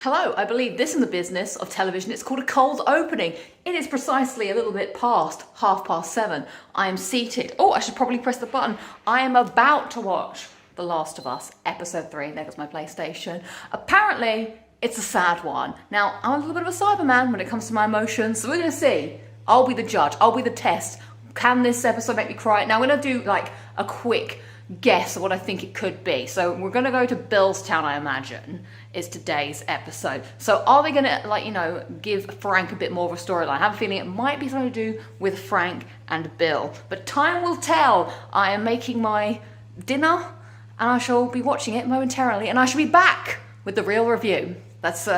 Hello, I believe this in the business of television. It's called a cold opening. It is precisely a little bit past 7:30. I am seated. Oh, I should probably press the button. I am about to watch The Last of Us, episode 3. There goes my PlayStation. Apparently, it's a sad one. Now, I'm a little bit of a Cyberman when it comes to my emotions, so we're going to see. I'll be the judge. I'll be the test. Can this episode make me cry? Now, I'm going to do like a quick guess of what I think it could be. So we're going to go to Billstown, I imagine, is today's episode. So are they going to, give Frank a bit more of a storyline? I have a feeling it might be something to do with Frank and Bill. But time will tell. I am making my dinner and I shall be watching it momentarily and I shall be back with the real review. Let's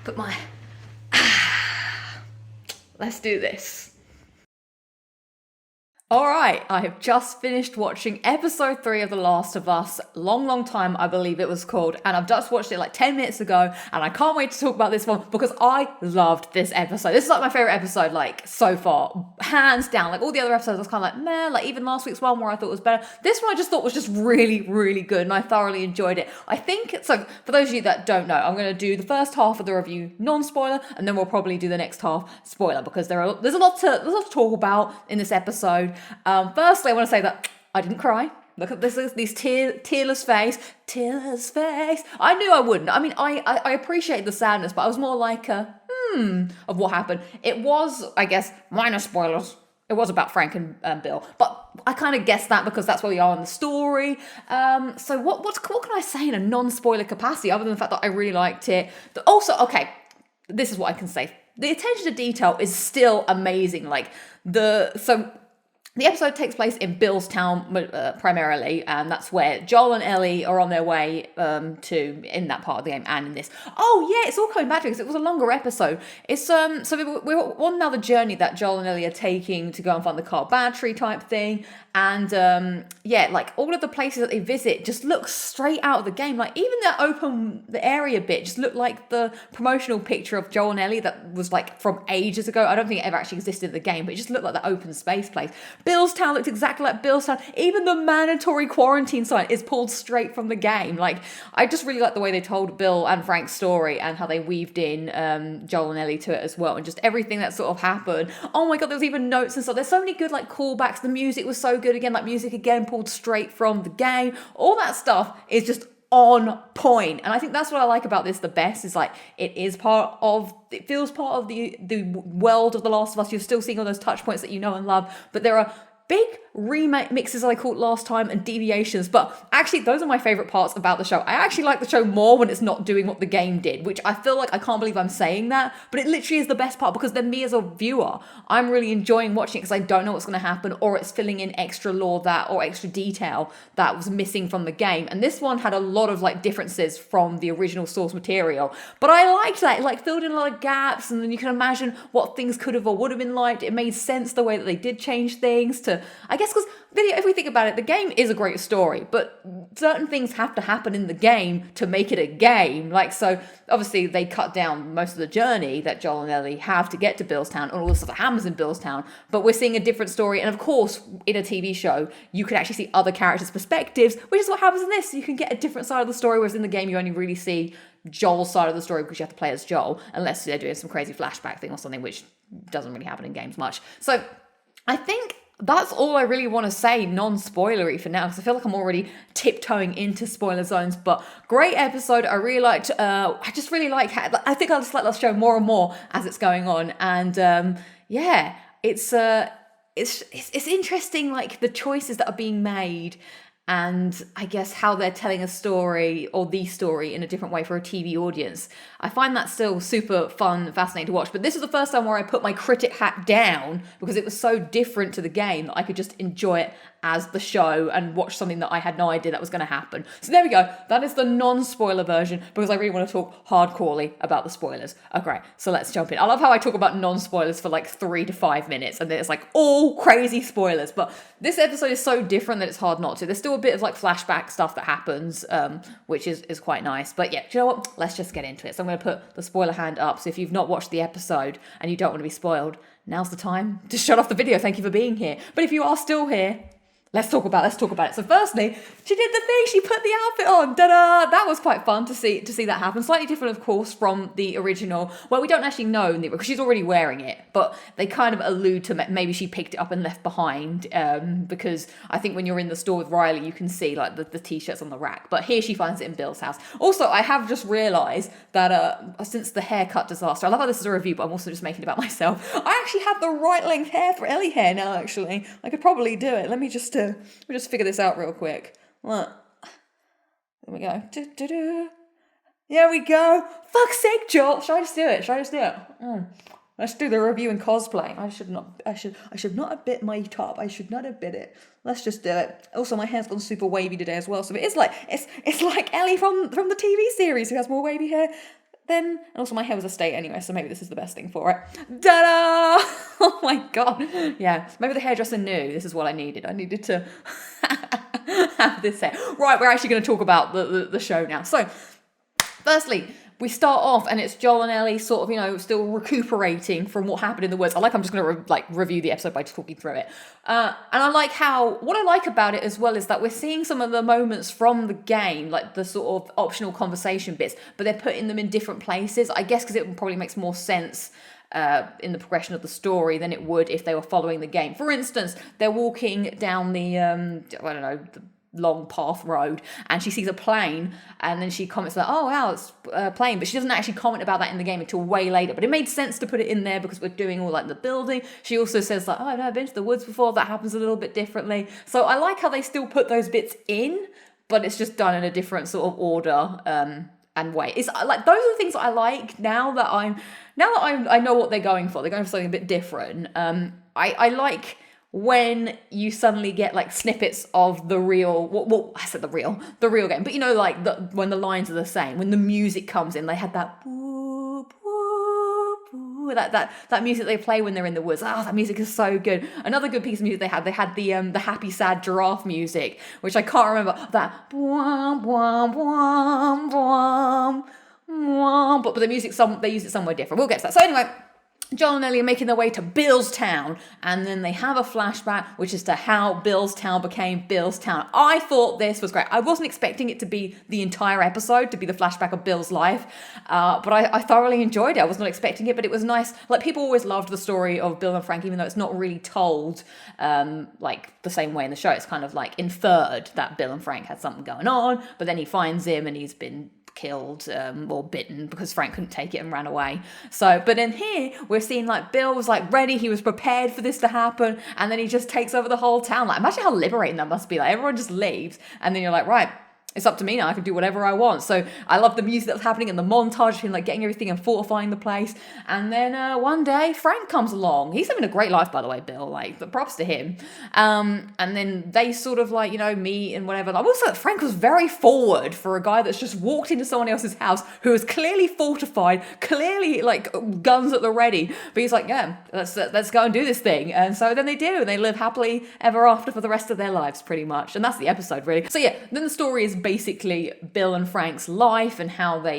put my... Let's do this. Alright, I have just finished watching episode 3 of The Last of Us. Long time, I believe it was called. And I've just watched it like 10 minutes ago. And I can't wait to talk about this one because I loved this episode. This is like my favourite episode, like, so far. Hands down. Like, all the other episodes I was kind of like, meh. Like, even last week's one where I thought was better. This one I just thought was just really good. And I thoroughly enjoyed it. I think, so for those of you that don't know, I'm going to do the first half of the review non-spoiler. And then we'll probably do the next half spoiler. Because there's a lot to talk about in this episode. Firstly, I want to say that I didn't cry. Look at these tearless face. I knew I wouldn't. I mean, I appreciate the sadness, but I was more like of what happened. It was, I guess, minor spoilers. It was about Frank and Bill, but I kind of guessed that because that's where we are in the story. So what can I say in a non-spoiler capacity other than the fact that I really liked it? Also, okay, this is what I can say. The attention to detail is still amazing. The episode takes place in Billstown primarily, and that's where Joel and Ellie are on their way to in that part of the game and in this. Oh yeah, it's all coming back to because it was a longer episode. It's so we're on now the journey that Joel and Ellie are taking to go and find the car battery type thing, and like all of the places that they visit just look straight out of the game. Like even the area bit just looked like the promotional picture of Joel and Ellie that was like from ages ago. I don't think it ever actually existed in the game, but it just looked like the open space place. Billstown looked exactly like Billstown. Even the mandatory quarantine sign is pulled straight from the game. Like, I just really like the way they told Bill and Frank's story and how they weaved in Joel and Ellie to it as well, and just everything that sort of happened. Oh my god, there was even notes and stuff. There's so many good like callbacks. The music was so good again, like music again pulled straight from the game. All that stuff is just on point, and I think that's what I like about this the best. Is like it feels part of the world of The Last of Us. You're still seeing all those touch points that you know and love, but there are big remixes, as I called last time, and deviations. But actually, those are my favorite parts about the show. I actually like the show more when it's not doing what the game did, which I feel like I can't believe I'm saying that, but it literally is the best part because then me as a viewer, I'm really enjoying watching it because I don't know what's going to happen, or it's filling in extra lore or extra detail that was missing from the game. And this one had a lot of like differences from the original source material, but I liked that. It like filled in a lot of gaps, and then you can imagine what things could have or would have been like. It made sense the way that they did change things to, I guess, because if we think about it, the game is a great story, but certain things have to happen in the game to make it a game. Like, so obviously they cut down most of the journey that Joel and Ellie have to get to Billstown and all the stuff that happens in Billstown, but we're seeing a different story. And of course, in a TV show, you can actually see other characters' perspectives, which is what happens in this. You can get a different side of the story, whereas in the game, you only really see Joel's side of the story because you have to play as Joel, unless they're doing some crazy flashback thing or something, which doesn't really happen in games much. So I think that's all I really want to say non-spoilery for now, because I feel like I'm already tiptoeing into spoiler zones. But great episode. I really liked, I just really like, I think I'll just like the show more and more as it's going on. And it's interesting, like the choices that are being made, and I guess how they're telling a story or the story in a different way for a TV audience. I find that still super fun, fascinating to watch. But this is the first time where I put my critic hat down because it was so different to the game that I could just enjoy it as the show and watch something that I had no idea that was going to happen. So there we go. That is the non-spoiler version because I really want to talk hardcorely about the spoilers. Okay, so let's jump in. I love how I talk about non-spoilers for like 3 to 5 minutes and then it's like all crazy spoilers. But this episode is so different that it's hard not to. There's still a bit of like flashback stuff that happens, which is quite nice. But yeah, do you know what? Let's just get into it. So I'm going to put the spoiler hand up. So if you've not watched the episode and you don't want to be spoiled, now's the time to shut off the video. Thank you for being here. But if you are still here, Let's talk about it. So firstly, she did the thing. She put the outfit on. Da-da! That was quite fun to see that happen. Slightly different, of course, from the original. Well, we don't actually know because she's already wearing it, but they kind of allude to maybe she picked it up and left behind. Because I think when you're in the store with Riley, you can see like the t-shirts on the rack. But here she finds it in Bill's house. Also, I have just realised that since the haircut disaster, I love how this is a review, but I'm also just making it about myself. I actually have the right length hair for Ellie hair now. Actually, I could probably do it. Let me just figure this out real quick. Look. There we go. There we go. Fuck's sake, Joel. Should I just do it? Let's do the review in cosplay. I should not have bit my top. I should not have bit it. Let's just do it. Also, my hair's gone super wavy today as well. So it's like Ellie from the TV series who has more wavy hair. And also my hair was a state anyway, so maybe this is the best thing for it. Ta-da! Oh my god. Yeah, maybe the hairdresser knew this is what I needed. I needed to have this hair. Right, we're actually going to talk about the show now. So, firstly, we start off and it's Joel and Ellie sort of, still recuperating from what happened in the woods. I'm just going to review the episode by just talking through it. And I like what I like about it as well is that we're seeing some of the moments from the game, like the sort of optional conversation bits, but they're putting them in different places. I guess because it probably makes more sense in the progression of the story than it would if they were following the game. For instance, they're walking down the long path road and she sees a plane and then she comments like, oh wow, it's a plane, but she doesn't actually comment about that in the game until way later. But it made sense to put it in there because we're doing all like the building. She also says like, oh, I've never been to the woods before. That happens a little bit differently. So I like how they still put those bits in, but it's just done in a different sort of order and way. It's like those are the things that I like now that I know what they're going for. They're going for something a bit different. I like when you suddenly get like snippets of the real, well, I said the real game, but like when the lines are the same, when the music comes in, they had that boo, boo, boo, that music they play when they're in the woods. Oh, that music is so good. Another good piece of music they had the happy sad giraffe music, which I can't remember. That bwam, bwam, bwam, bwam, bwam, but the music they use it somewhere different. We'll get to that. So anyway, Joel and Ellie are making their way to Bill's town, and then they have a flashback, which is to how Bill's town became Bill's town. I thought this was great. I wasn't expecting it to be the entire episode, to be the flashback of Bill's life, but I thoroughly enjoyed it. I was not expecting it, but it was nice. Like, people always loved the story of Bill and Frank, even though it's not really told like the same way in the show. It's kind of like inferred that Bill and Frank had something going on, but then he finds him and he's been killed or bitten because Frank couldn't take it and ran away. So, but in here we're seeing like Bill was like ready, he was prepared for this to happen, and then he just takes over the whole town. Like, imagine how liberating that must be. Like, everyone just leaves and then you're like, right, it's up to me now. I can do whatever I want. So I love the music that's happening and the montage of him like getting everything and fortifying the place. And then one day Frank comes along. He's having a great life, by the way, Bill. Like, the props to him. And then they sort of like, meet and whatever. I will say that Frank was very forward for a guy that's just walked into someone else's house who is clearly fortified, clearly like guns at the ready. But he's like, yeah, let's go and do this thing. And so then they do, and they live happily ever after for the rest of their lives, pretty much. And that's the episode, really. So yeah, then the story is basically Bill and Frank's life and how they,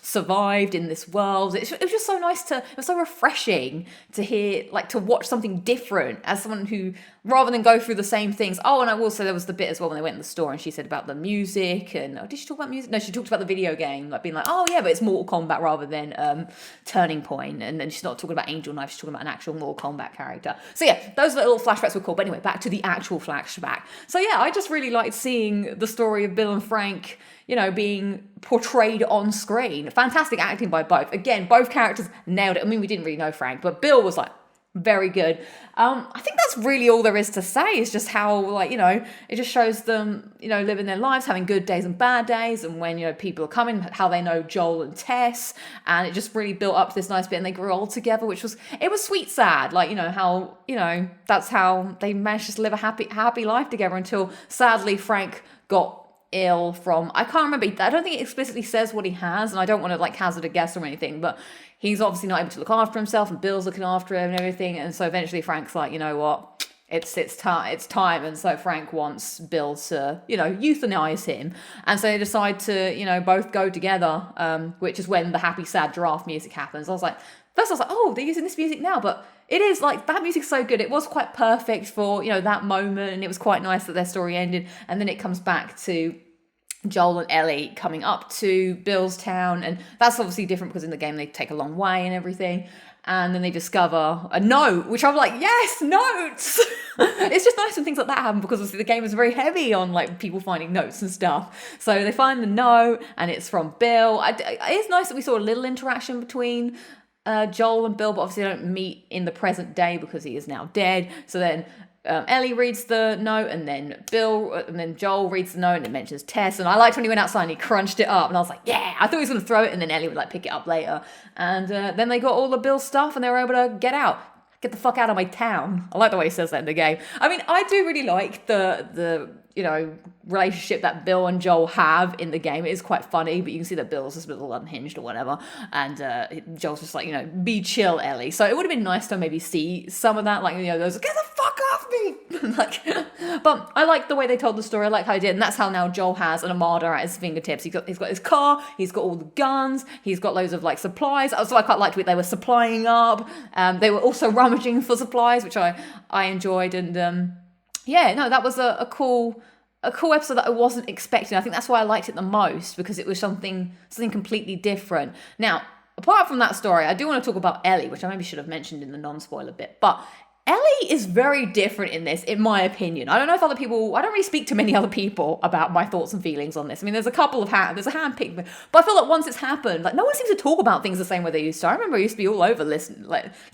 survived in this world. It was just so nice it was so refreshing to hear, like, to watch something different as someone who, rather than go through the same things. Oh, and I will say there was the bit as well when they went in the store and she said about the music and, did she talk about music? No, she talked about the video game, like being like, oh yeah, but it's Mortal Kombat rather than Turning Point. And then she's not talking about Angel Knife, she's talking about an actual Mortal Kombat character. So yeah, those little flashbacks were cool. But anyway, back to the actual flashback. So yeah, I just really liked seeing the story of Bill and Frank, being portrayed on screen. Fantastic acting by both. Again, both characters nailed it. I mean, we didn't really know Frank, but Bill was like, very good. I think that's really all there is to say, is just how, like, it just shows them, living their lives, having good days and bad days, and when, people are coming, how they know Joel and Tess, and it just really built up to this nice bit, and they grew old together, it was sweet sad, like, how, that's how they managed to live a happy life together until, sadly, Frank got ill from, I can't remember, I don't think it explicitly says what he has, and I don't want to, like, hazard a guess or anything, but he's obviously not able to look after himself, and Bill's looking after him and everything, and so eventually Frank's like, you know what, it's time, and so Frank wants Bill to, euthanize him, and so they decide to, both go together, which is when the happy sad giraffe music happens. I was like, first I was like, oh, they're using this music now, but it is like, that music's so good. It was quite perfect for, that moment, and it was quite nice that their story ended, and then it comes back to Joel and Ellie coming up to Bill's town, and that's obviously different because in the game they take a long way and everything. And then they discover a note, which I'm like, yes, notes! It's just nice when things like that happen, because obviously the game is very heavy on like people finding notes and stuff. So they find the note, and it's from Bill. It's nice that we saw a little interaction between Joel and Bill, but obviously they don't meet in the present day because he is now dead. So then Ellie reads the note, and then Joel reads the note, and it mentions Tess. And I liked when he went outside and he crunched it up, and I was like, yeah, I thought he was going to throw it, and then Ellie would like pick it up later. And then they got all the Bill stuff, and they were able to get the fuck out of my town. I like the way he says that in the game. I mean, I do really like the relationship that Bill and Joel have in the game. It is quite funny, but you can see that Bill's just a little unhinged or whatever, and Joel's just like, be chill, Ellie. So it would have been nice to maybe see some of that, like, those, get the fuck off me! But I like the way they told the story. I like how they did, and that's how now Joel has an armada at his fingertips. He's got his car, he's got all the guns, he's got loads of like supplies. Also, I quite liked what they were supplying up. They were also rummaging for supplies, which I enjoyed, and that was a cool episode that I wasn't expecting. I think that's why I liked it the most, because it was something completely different. Now, apart from that story, I do want to talk about Ellie, which I maybe should have mentioned in the non-spoiler bit, but Ellie is very different in this, in my opinion. I don't know if I don't really speak to many other people about my thoughts and feelings on this. I mean, there's a couple of there's a handpicked, but I feel like once it's happened, like, no one seems to talk about things the same way they used to. I remember I used to be all over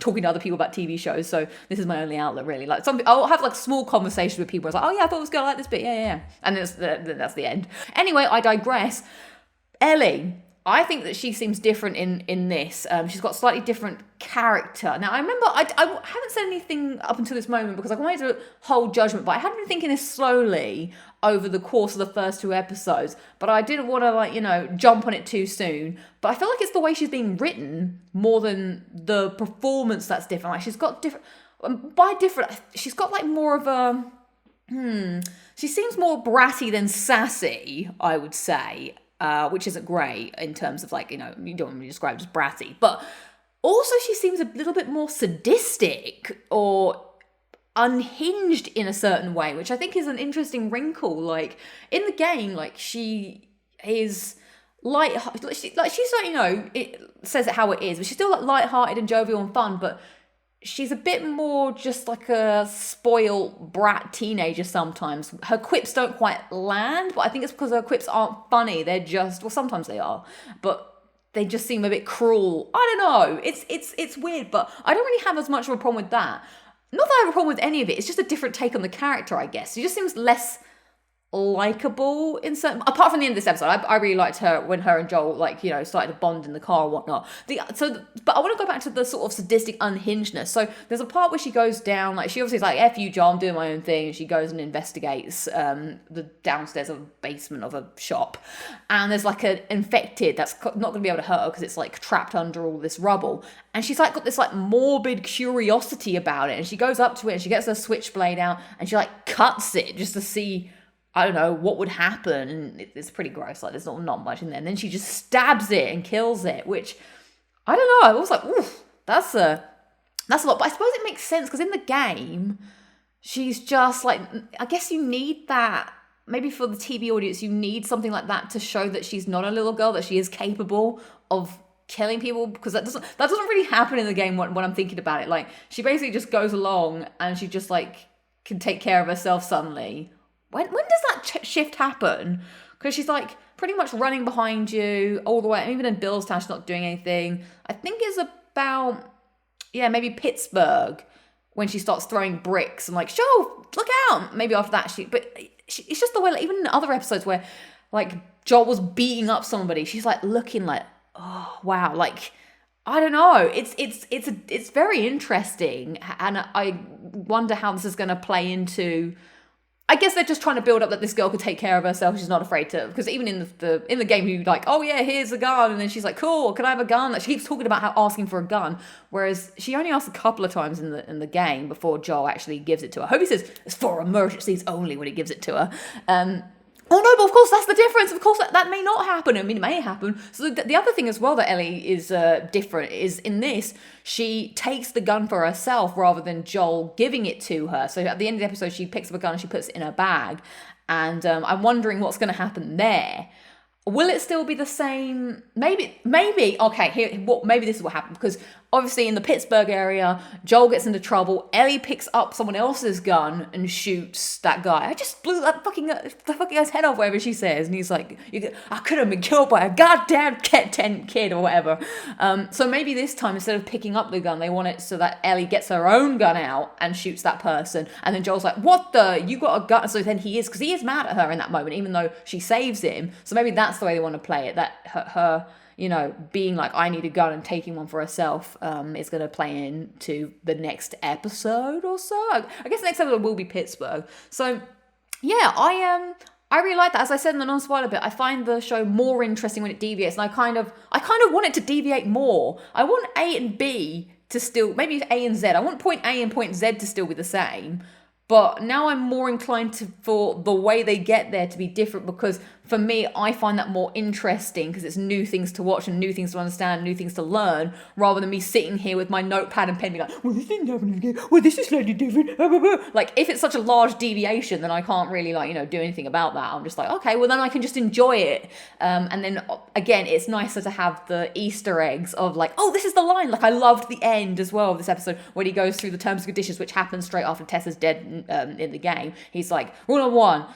talking to other people about TV shows, so this is my only outlet, really. Like, I'll have like small conversations with people. I was like, oh yeah, I thought it was good, I like this bit, yeah. And then that's the end. Anyway, I digress. Ellie, I think that she seems different in this. She's got slightly different character. Now, I remember, I haven't said anything up until this moment because I wanted to hold judgment, but I had been thinking this slowly over the course of the first 2 episodes, but I didn't want to, jump on it too soon. But I feel like it's the way she's being written more than the performance that's different. Like, she's got she's got like more of a, she seems more bratty than sassy, I would say. Which isn't great in terms of you don't want to be described as bratty, but also she seems a little bit more sadistic or unhinged in a certain way, which I think is an interesting wrinkle. Like, in the game, she is she's it says it how it is, but she's still like lighthearted and jovial and fun, but she's a bit more just like a spoiled brat teenager sometimes. Her quips don't quite land, but I think it's because her quips aren't funny. They're just, well, sometimes they are, but they just seem a bit cruel. I don't know. It's weird, but I don't really have as much of a problem with that. Not that I have a problem with any of it. It's just a different take on the character, I guess. She just seems less likable in certain, apart from the end of this episode. I really liked her when her and Joel started to bond in the car and whatnot. But I want to go back to the sort of sadistic unhingedness. So there's a part where she goes down, she obviously is like, F you, Joel, I'm doing my own thing, and she goes and investigates the downstairs of a basement of a shop, and there's like an infected that's not going to be able to hurt her because it's like trapped under all this rubble, and she's like got this like morbid curiosity about it, and she goes up to it and she gets her switchblade out and she like cuts it just to see, I don't know, what would happen, and it's pretty gross. Like, there's not much in there. And then she just stabs it and kills it, which, I don't know, I was like, oof, that's a lot. But I suppose it makes sense, because in the game, she's just like, I guess you need that, maybe for the TV audience, you need something like that to show that she's not a little girl, that she is capable of killing people, because that doesn't really happen in the game when I'm thinking about it. Like, she basically just goes along and she just can take care of herself suddenly. When does that shift happen? Because she's pretty much running behind you all the way. Even in Bill's town, she's not doing anything. I think it's about, maybe Pittsburgh, when she starts throwing bricks and Joel, look out. Maybe after that, it's just the way, even in other episodes where Joel was beating up somebody, she's looking oh wow, I don't know. It's very interesting, and I wonder how this is going to play into I guess they're just trying to build up that this girl could take care of herself. She's not afraid to, because even in the game, you like, oh yeah, here's a gun, and then she's like, cool, can I have a gun? Like, she keeps talking about how asking for a gun, whereas she only asks a couple of times in the game before Joel actually gives it to her. Hobie says it's for emergencies only when he gives it to her. Oh no, but of course that's the difference. Of course that may not happen. I mean, it may happen. So the other thing as well that Ellie is different is in this, she takes the gun for herself rather than Joel giving it to her. So at the end of the episode, she picks up a gun and she puts it in her bag. And I'm wondering what's going to happen there. Will it still be the same? Maybe. Okay, maybe this is what happened, because obviously in the Pittsburgh area, Joel gets into trouble. Ellie picks up someone else's gun and shoots that guy. I just blew that fucking guy's head off, whatever she says. And he's like, I could have been killed by a goddamn kid or whatever. So maybe this time, instead of picking up the gun, they want it so that Ellie gets her own gun out and shoots that person. And then Joel's like, what the? You got a gun? So then because he is mad at her in that moment, even though she saves him. So maybe that's the way they want to play it, that her being like, I need a gun and taking one for herself is going to play into the next episode or so. I guess the next episode will be Pittsburgh. So yeah, I really like that. As I said in the non-spoiler bit, I find the show more interesting when it deviates, and I kind of want it to deviate more. I want A and B to still, maybe A and Z. I want point A and point Z to still be the same. But now I'm more inclined for the way they get there to be different, because for me, I find that more interesting because it's new things to watch and new things to understand, new things to learn, rather than me sitting here with my notepad and pen being like, well, this didn't happen again. Well, this is slightly different. Like, if it's such a large deviation, then I can't really, do anything about that. I'm just like, okay, well, then I can just enjoy it. And then, again, it's nicer to have the Easter eggs of like, oh, this is the line. Like, I loved the end as well of this episode when he goes through the terms and conditions, which happens straight after Tessa's dead in the game. He's like, rule number one,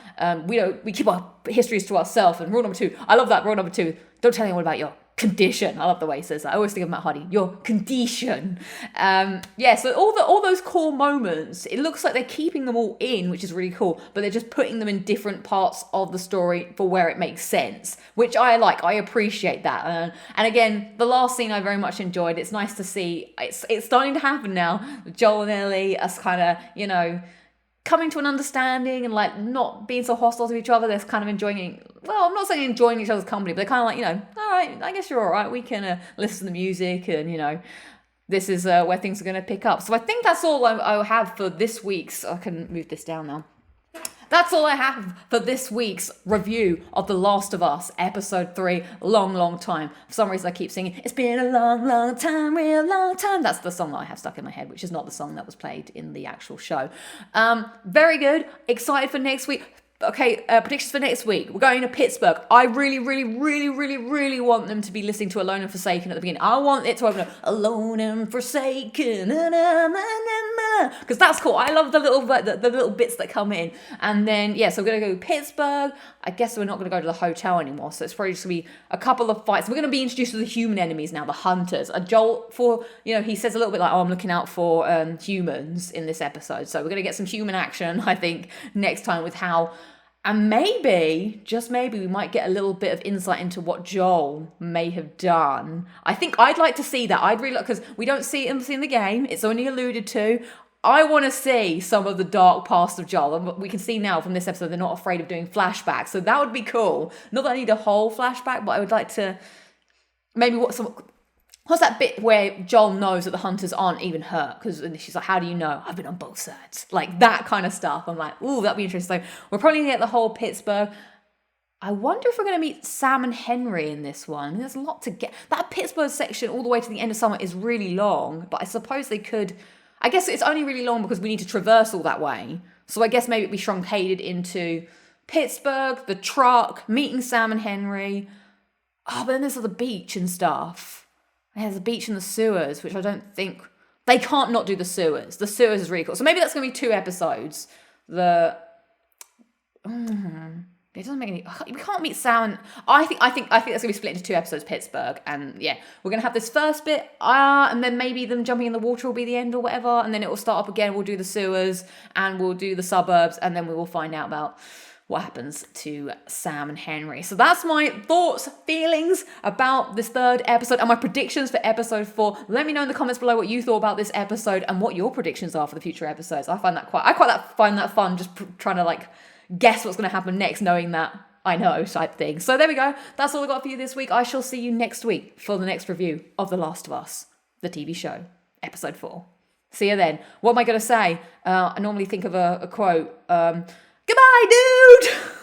we keep our histories to ourselves, and rule number two, I love that, rule number two, don't tell anyone about your condition. I love the way he says that. I always think of Matt Hardy, your condition. So all those core moments, it looks like they're keeping them all in, which is really cool, but they're just putting them in different parts of the story for where it makes sense, which I like. I appreciate that. And again, the last scene I very much enjoyed. It's nice to see it's starting to happen now. Joel and Ellie as kind of, coming to an understanding and like not being so hostile to each other. They're kind of enjoying, well, I'm not saying enjoying each other's company, but they're kind of like, all right, I guess you're all right. We can listen to the music, and this is where things are going to pick up. So I think that's all I have for this week's. I can move this down now. That's all I have for this week's review of The Last of Us, episode 3, long time. For some reason I keep singing, it's been a long time, real long time. That's the song that I have stuck in my head, which is not the song that was played in the actual show. Very good. Excited for next week. Okay, predictions for next week. We're going to Pittsburgh. I really want them to be listening to Alone and Forsaken at the beginning. I want it to open up Alone and Forsaken, because that's cool. I love the little bits that come in. And then so we're gonna go to Pittsburgh. I guess we're not gonna go to the hotel anymore, so it's probably just gonna be a couple of fights. We're gonna be introduced to the human enemies now, the hunters. Joel, he says a little bit like, oh, I'm looking out for humans in this episode. So we're gonna get some human action, I think, next time with how. And maybe, just maybe, we might get a little bit of insight into what Joel may have done. I think I'd like to see that. I'd really like, because we don't see it in the game. It's only alluded to. I want to see some of the dark past of Joel. And we can see now from this episode, they're not afraid of doing flashbacks. So that would be cool. Not that I need a whole flashback, but I would like to maybe what's that bit where Joel knows that the hunters aren't even hurt? Because she's like, how do you know? I've been on both sides. Like that kind of stuff. I'm like, ooh, that'd be interesting. So we're probably going to get the whole Pittsburgh. I wonder if we're going to meet Sam and Henry in this one. There's a lot to get. That Pittsburgh section all the way to the end of summer is really long. But I suppose they could. I guess it's only really long because we need to traverse all that way. So I guess maybe it'd be truncated into Pittsburgh, the truck, meeting Sam and Henry. Oh, but then there's the beach and stuff. There's the beach and the sewers, which I don't think... They can't not do the sewers. The sewers is really cool. So maybe that's going to be 2 episodes. It doesn't make any... We can't meet Sam. I think that's going to be split into 2 episodes, Pittsburgh. And we're going to have this first bit, and then maybe them jumping in the water will be the end or whatever. And then it will start up again. We'll do the sewers, and we'll do the suburbs, and then we will find out about what happens to Sam and Henry. So that's my thoughts, feelings about this third episode and my predictions for episode 4. Let me know in the comments below what you thought about this episode and what your predictions are for the future episodes. I find that fun, just trying to like guess what's going to happen next, knowing that I know type thing. So there we go. That's all I got for you this week. I shall see you next week for the next review of The Last of Us, the TV show, episode 4. See you then. What am I going to say? I normally think of a quote. Goodbye, dude!